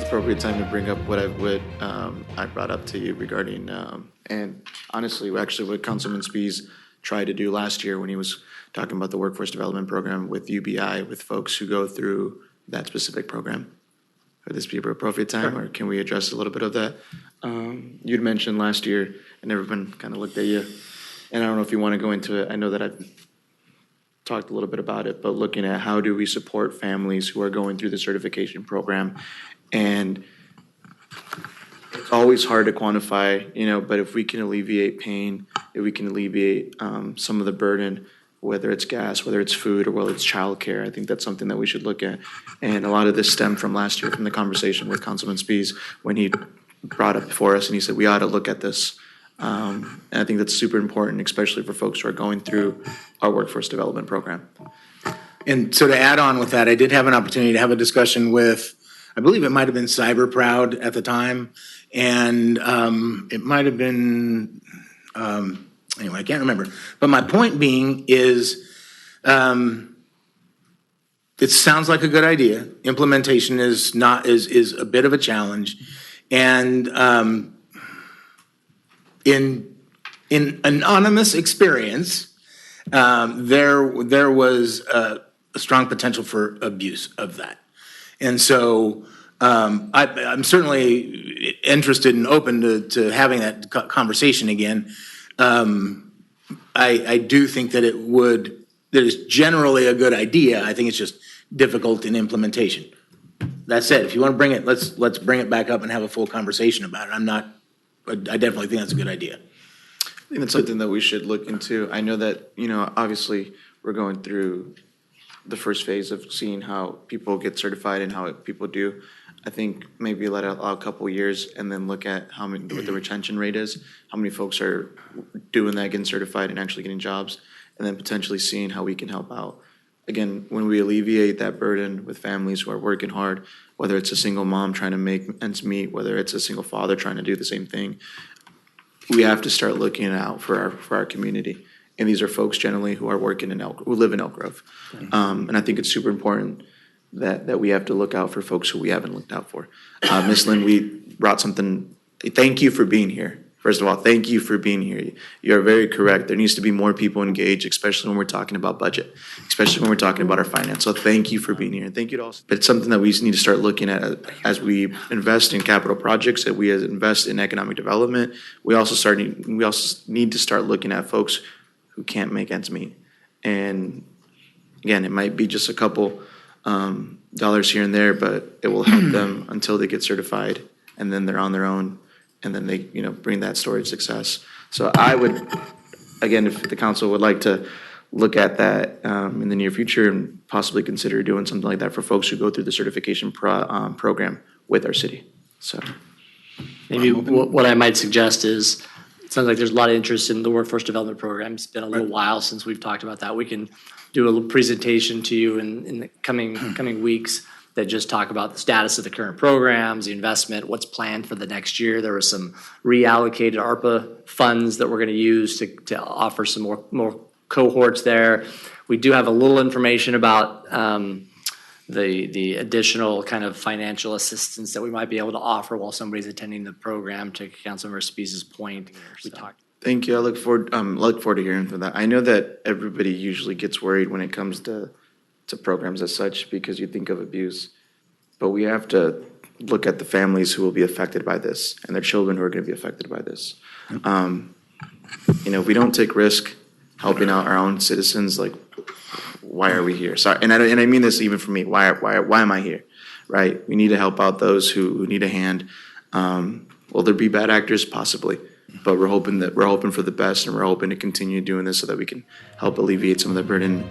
appropriate time to bring up what I brought up to you regarding, and honestly, actually what Councilman Spies tried to do last year when he was talking about the workforce development program with UBI, with folks who go through that specific program. Would this be an appropriate time, or can we address a little bit of that? You'd mentioned last year, and everyone kind of looked at you, and I don't know if you want to go into it. I know that I've talked a little bit about it, but looking at how do we support families who are going through the certification program. And it's always hard to quantify, but if we can alleviate pain, if we can alleviate some of the burden, whether it's gas, whether it's food, or whether it's childcare, I think that's something that we should look at. And a lot of this stemmed from last year, from the conversation with Councilman Spies, when he brought up before us and he said, we ought to look at this. And I think that's super important, especially for folks who are going through our workforce development program. And so to add on with that, I did have an opportunity to have a discussion with, I believe it might have been Cyber Proud at the time, and it might have been, anyway, I can't remember. But my point being is, it sounds like a good idea. Implementation is a bit of a challenge, and in anonymous experience, there was a strong potential for abuse of that. And so I'm certainly interested and open to having that conversation again. I do think that that is generally a good idea. I think it's just difficult in implementation. That said, if you want to bring it, let's bring it back up and have a full conversation about it. I definitely think that's a good idea. I think that's something that we should look into. I know that, obviously we're going through the first phase of seeing how people get certified and how people do. I think maybe let out a couple of years and then look at what the retention rate is, how many folks are doing that, getting certified and actually getting jobs, and then potentially seeing how we can help out. Again, when we alleviate that burden with families who are working hard, whether it's a single mom trying to make ends meet, whether it's a single father trying to do the same thing, we have to start looking out for our community. And these are folks generally who are working who live in Elk Grove. And I think it's super important that we have to look out for folks who we haven't looked out for. Ms. Lynn, we brought something. Thank you for being here. First of all, thank you for being here. You're very correct. There needs to be more people engaged, especially when we're talking about budget, especially when we're talking about our finance. So thank you for being here. And thank you to all. But it's something that we need to start looking at as we invest in capital projects, that we invest in economic development. We also need to start looking at folks who can't make ends meet. And again, it might be just a couple dollars here and there, but it will help them until they get certified, and then they're on their own, and then they bring that story of success. So I would, again, if the council would like to look at that in the near future and possibly consider doing something like that for folks who go through the certification program with our city. So maybe what I might suggest is, it sounds like there's a lot of interest in the workforce development program. It's been a little while since we've talked about that. We can do a little presentation to you in the coming weeks that just talk about the status of the current programs, the investment, what's planned for the next year. There was some reallocated ARPA funds that we're going to use to offer some more cohorts there. We do have a little information about the additional kind of financial assistance that we might be able to offer while somebody's attending the program, to Councilmember Spies' point. We talked. Thank you. I look forward to hearing from that. I know that everybody usually gets worried when it comes to programs as such, because you think of abuse, but we have to look at the families who will be affected by this and their children who are going to be affected by this. If we don't take risk helping out our own citizens, like, why are we here? Sorry, and I mean this even for me. Why am I here? Right? We need to help out those who need a hand. Will there be bad actors? Possibly. But we're hoping for the best, and we're hoping to continue doing this so that we can help alleviate some of the burden.